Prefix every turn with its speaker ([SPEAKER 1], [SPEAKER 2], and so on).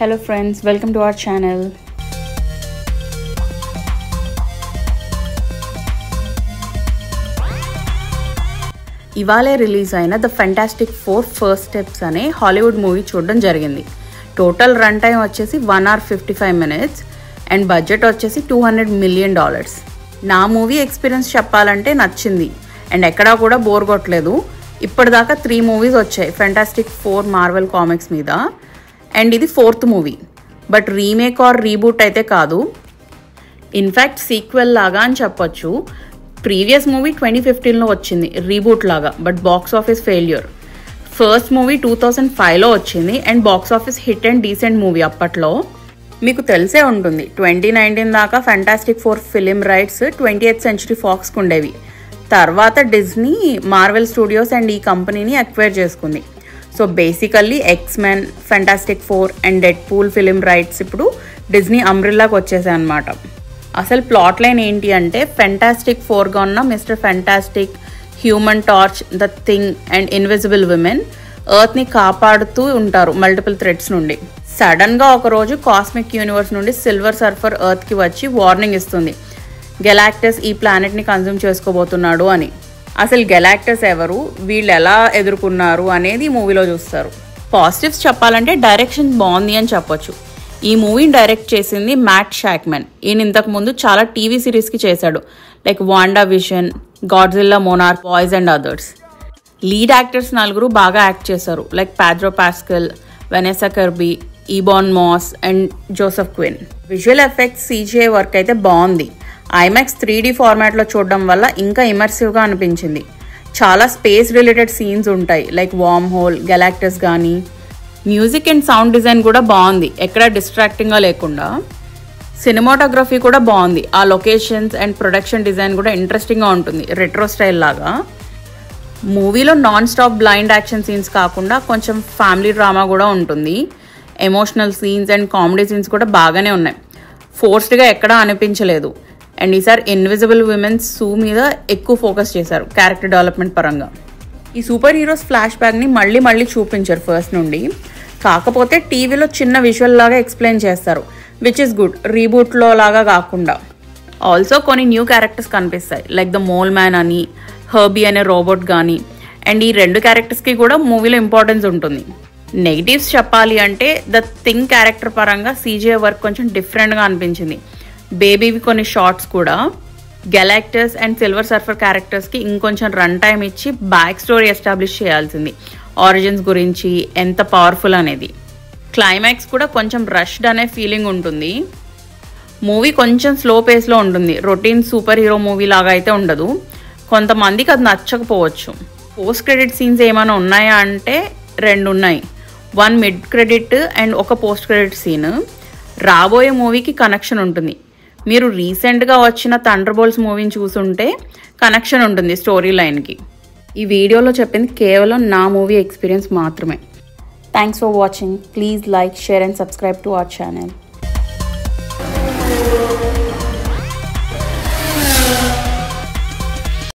[SPEAKER 1] Hello friends, welcome to our channel. ఇవాళే release అయిన the fantastic 4 first steps అనే Hollywood movie చూడడం జరిగింది. టోటల్ రన్ టైం వచ్చేసి 1 hour 55 minutes అండ్ బడ్జెట్ వచ్చేసి $200 million. నా మూవీ ఎక్స్పీరియన్స్ చెప్పాలంటే నచ్చింది అండ్ ఎక్కడా కూడా బోర్ కొట్టలేదు. ఇప్పటిదాకా 3 మూవీస్ వచ్చాయి ఫెంటాస్టిక్ 4 మార్వెల్ కామిక్స్ మీద అండ్ ఇది 4th movie. But remake or reboot అయితే కాదు, ఇన్ఫ్యాక్ట్ సీక్వెల్ లాగా అని చెప్పొచ్చు. ప్రీవియస్ మూవీ 2015లో వచ్చింది రీబూట్ లాగా, but box office failure. First movie 2005లో వచ్చింది and box office hit and decent movie అప్పట్లో. మీకు తెలిసే ఉంటుంది 2019 దాకా Fantastic 4 film rights 20th Century Foxకి ఉండేవి. తర్వాత డిజ్నీ మార్వెల్ స్టూడియోస్ అండ్ ఈ కంపెనీని అక్వైర్ చేసుకుంది. So basically X-Men, fantastic 4 and Deadpool film rights ఇప్పుడు డిజ్నీ అంబ్రెల్లాకి వచ్చేసాయి అన్నమాట. అసలు ప్లాట్ లైన్ ఏంటి అంటే ఫెంటాస్టిక్ 4గా ఉన్న Mister Fantastic, Human Torch, the Thing and Invisible Women ఎర్త్ని కాపాడుతూ ఉంటారు మల్టిపుల్ థ్రెట్స్ నుండి. సడన్గా ఒకరోజు కాస్మిక్ యూనివర్స్ నుండి సిల్వర్ సర్ఫర్ ఎర్త్కి వచ్చి వార్నింగ్ ఇస్తుంది, గెలాక్టస్ ఈ ప్లానెట్ని కన్జ్యూమ్ చేసుకోబోతున్నాడు అని. అసలు గెలాక్టస్ ఎవరు, వీళ్ళు ఎలా ఎదుర్కొన్నారు అనేది మూవీలో చూస్తారు. పాజిటివ్స్ చెప్పాలంటే డైరెక్షన్ బాగుంది అని చెప్పొచ్చు. ఈ మూవీని డైరెక్ట్ చేసింది మ్యాట్ షాక్మెన్. ఈయన ఇంతకుముందు చాలా టీవీ సిరీస్కి చేశాడు, like WandaVision, Godzilla, Monarch, Boys and others. Lead actors 4 బాగా యాక్ట్ చేశారు, like Pedro Pascal, Vanessa Kirby, Ebon Moss and Joseph Quinn. Visual effects, CGI work అయితే బాగుంది. IMAX 3D ఫార్మాట్లో చూడడం వల్ల ఇంకా ఇమర్సివ్గా అనిపించింది. చాలా స్పేస్ రిలేటెడ్ సీన్స్ ఉంటాయి, లైక్ వార్మ్ హోల్, గెలాక్టస్ కానీ. మ్యూజిక్ అండ్ సౌండ్ డిజైన్ కూడా బాగుంది, ఎక్కడ డిస్ట్రాక్టింగ్గా లేకుండా. సినిమాటోగ్రఫీ కూడా బాగుంది, ఆ లొకేషన్స్ అండ్ ప్రొడక్షన్ డిజైన్ కూడా ఇంట్రెస్టింగ్గా ఉంటుంది, రెట్రో స్టైల్ లాగా. మూవీలో non stop blind action scenes కాకుండా కొంచెం ఫ్యామిలీ డ్రామా కూడా ఉంటుంది. Emotional scenes and comedy scenes కూడా బాగానే ఉన్నాయి, ఫోర్స్డ్గా ఎక్కడా అనిపించలేదు. అండ్ ఈసారి ఇన్విజిబుల్ విమెన్స్ సూ మీద ఎక్కువ ఫోకస్ చేశారు క్యారెక్టర్ డెవలప్మెంట్ పరంగా. ఈ సూపర్ హీరోస్ ఫ్లాష్ బ్యాక్ని మళ్ళీ చూపించారు ఫస్ట్ నుండి, కాకపోతే టీవీలో చిన్న విజువల్ లాగా ఎక్స్ప్లెయిన్ చేస్తారు, విచ్ ఇస్ గుడ్, రీబూట్లో లాగా కాకుండా. ఆల్సో కొన్ని న్యూ క్యారెక్టర్స్ కనిపిస్తాయి, లైక్ ద మోల్ మ్యాన్ అని, హర్బీ అనే రోబోట్ కానీ. అండ్ ఈ 2 క్యారెక్టర్స్కి కూడా మూవీలో ఇంపార్టెన్స్ ఉంటుంది. నెగిటివ్స్ చెప్పాలి అంటే ద థింగ్ క్యారెక్టర్ పరంగా CGI వర్క్ కొంచెం డిఫరెంట్గా అనిపించింది. బేబీవి కొన్ని షార్ట్స్ కూడా. గెలాక్టస్ అండ్ సిల్వర్ సర్ఫర్ క్యారెక్టర్స్కి ఇంకొంచెం రన్ టైం ఇచ్చి బ్యాక్ స్టోరీ ఎస్టాబ్లిష్ చేయాల్సింది, ఆరిజిన్స్ గురించి, ఎంత పవర్ఫుల్ అనేది. క్లైమాక్స్ కూడా కొంచెం రష్డ్ అనే ఫీలింగ్ ఉంటుంది. మూవీ కొంచెం స్లో పేస్లో ఉంటుంది, రొటీన్ సూపర్ హీరో మూవీ లాగా అయితే ఉండదు. కొంతమందికి అది నచ్చకపోవచ్చు. పోస్ట్ క్రెడిట్ సీన్స్ ఏమైనా ఉన్నాయా అంటే 2 ఉన్నాయి, 1 mid credit and 1 post credit scene. రాబోయే మూవీకి కనెక్షన్ ఉంటుంది. మీరు రీసెంట్గా వచ్చిన థండర్బోల్ట్స్ మూవీని చూసుంటే కనెక్షన్ ఉంటుంది స్టోరీ లైన్కి. ఈ వీడియోలో చెప్పింది కేవలం నా మూవీ ఎక్స్పీరియన్స్ మాత్రమే. Thanks for watching. Please like, share and subscribe to our channel.